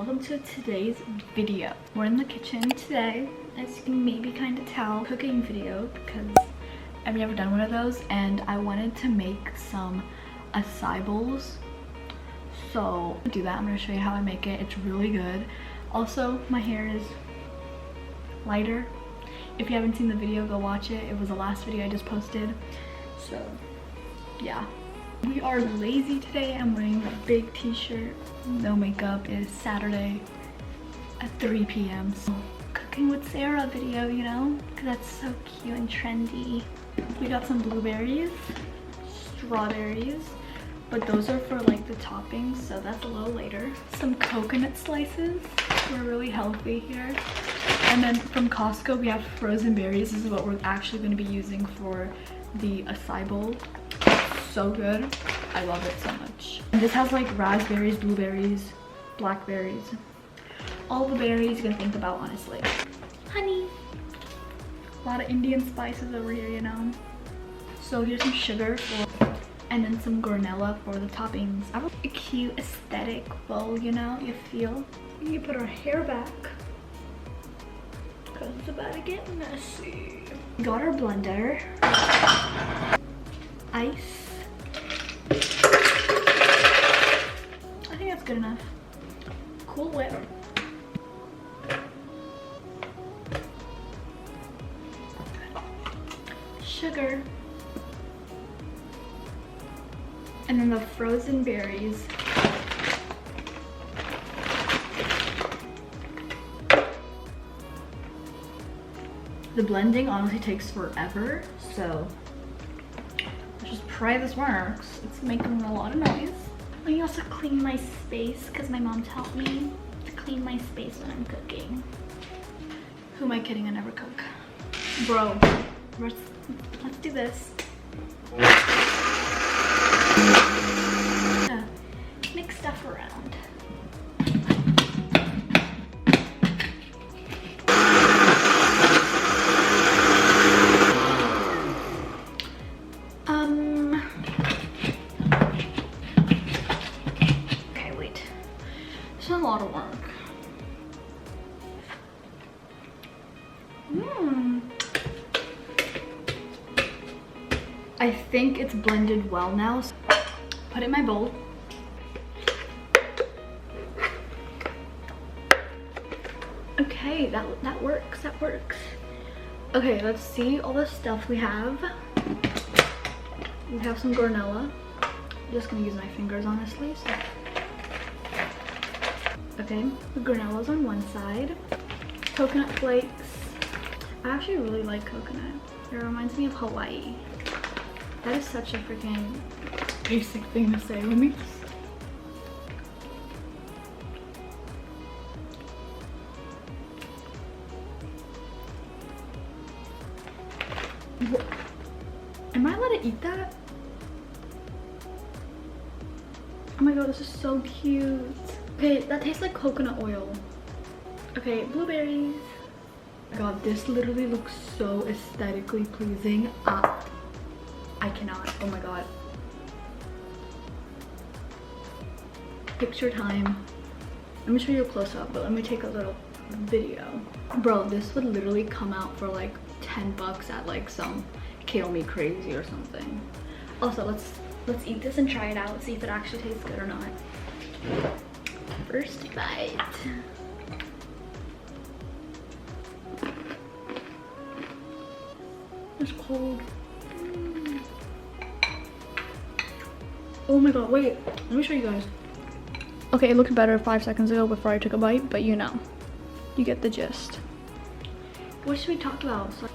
welcome to today's video. We're in the kitchen today, as you can maybe kind of tell, cooking video because I've never done one of those and I wanted to make some acai bowls. So to do that, I'm going to show you how I make it. It's really good. Also, my hair is lighter. If you haven't seen the video, go watch it. It was the last video I just posted. So yeah. We are lazy today. I'm wearing a big t-shirt, no makeup. It is Saturday at 3 p.m. So cooking with Sarah video, you know, because that's so cute and trendy. We got some blueberries, strawberries, but those are for like the toppings, so that's a little later. Some coconut slices. We're really healthy here. And then from Costco, we have frozen berries. This is what we're actually going to be using for the acai bowl. So good. I love it so much. And this has like raspberries, blueberries, blackberries, all the berries you can think about, honestly. Honey. A lot of Indian spices over here, you know. So here's some sugar and then some granella for the toppings. I have a cute aesthetic bowl, you know, you feel. You put our hair back because it's about to get messy. We got our blender, ice. I think that's good enough. Cool Whip. Sugar. And then the frozen berries. The blending honestly takes forever, so let's just pray this works. It's making a lot of noise. Let me also clean my space because my mom taught me to clean my space when I'm cooking. Who am I kidding? I never cook. Bro, let's do this. Mix stuff around. Okay, wait. It's a lot of work. I think it's blended well now. So put it in my bowl. Okay, that works, that works. Okay, let's see all the stuff we have. We have some granella. I'm just gonna use my fingers, honestly. So. Okay, the granella's on one side. Coconut flakes. I actually really like coconut. It reminds me of Hawaii. That is such a freaking basic thing to say. Let me Am I allowed to eat that? Oh my god, this is so cute. Okay, that tastes like coconut oil. Okay, blueberries. God, this literally looks so aesthetically pleasing. I cannot. Oh my god. Picture time. Let me show you a close-up, but let me take a little video. Bro, this would literally come out for like 10 bucks at like some Kill Me Crazy or something. Also, let's eat this and try it out, see if it actually tastes good or not. First bite. It's cold. Oh my god, wait, let me show you guys. Okay, it looked better 5 seconds ago before I took a bite, but you know, you get the gist. What should we talk about? So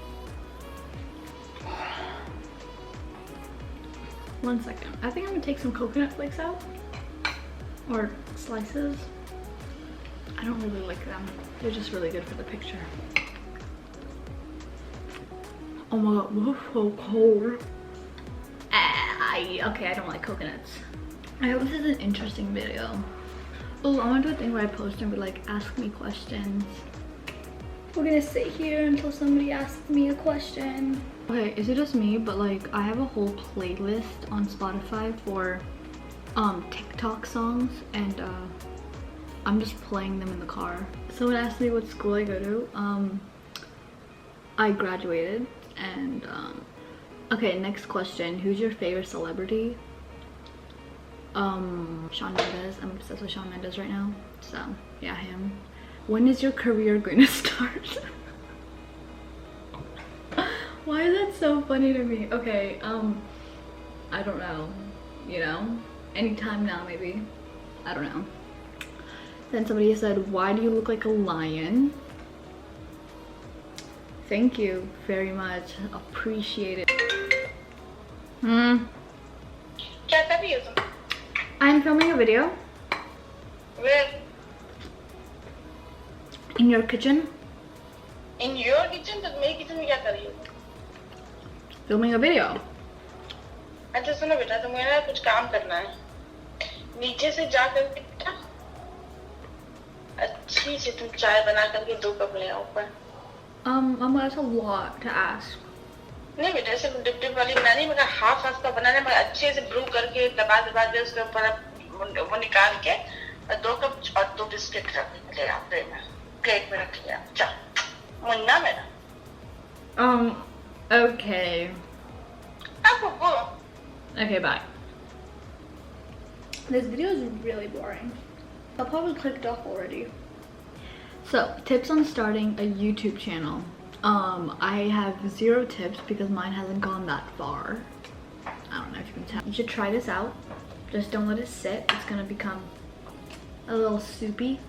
1 second. I think I'm gonna take some coconut flakes out, or slices. I don't really like them. They're just really good for the picture. Oh my god, this is so cold. Okay, I don't like coconuts. I hope this is an interesting video. Oh, I want to do a thing where I post and be like, ask me questions. We're gonna sit here until somebody asks me a question. Okay, is it just me? But like, I have a whole playlist on Spotify for TikTok songs, and I'm just playing them in the car. Someone asked me what school I go to. I graduated, and okay, next question. Who's your favorite celebrity? Shawn Mendes. I'm obsessed with Shawn Mendes right now. So yeah, him. When is your career going to start? Why is that so funny to me? Okay, I don't know. You know, anytime now maybe. I don't know. Then somebody said, why do you look like a lion? Thank you very much. Appreciate it. I'm filming a video. Where? In your kitchen. In your kitchen? तो मेरी kitchen में क्या कर रही हो? Filming a video. अच्छा सुनो बेटा, तुम्हें ना कुछ काम करना है. नीचे से जाकर बेटा अच्छी से तुम चाय बना करके 2 कप ले आओ ऊपर. That's a lot to ask. नहीं बेटा, ऐसे डिप डिप वाली बनानी, मगर हाफ हाफ का बनाना है, मगर अच्छे से ब्रू करके दबा दबा के उसके ऊपर वो निकाल के और 2 कप और 2 बिस्किट रख ले आओ प्लेट में रख ले आओ. चल मुन्ना मेरा. Okay. आपको वो. Okay, bye. This video is really boring. I'll probably clicked off already. So, tips on starting a YouTube channel. I have 0 tips because mine hasn't gone that far. I don't know if you can tell. You should try this out. Just don't let it sit. It's gonna become a little soupy.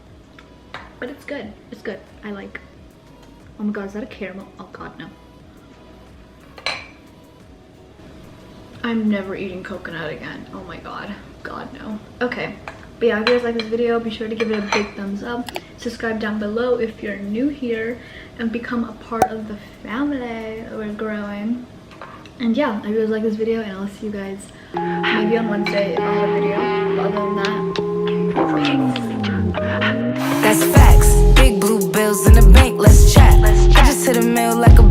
But it's good. It's good. I like. Oh my god, is that a caramel? Oh god, no. I'm never eating coconut again. Oh my god. God, no. Okay. But yeah, if you guys like this video, be sure to give it a big thumbs up. Subscribe down below if you're new here, and become a part of the family. We're growing. And yeah, I really like this video, and I'll see you guys maybe on Wednesday if I have a video. But other than that,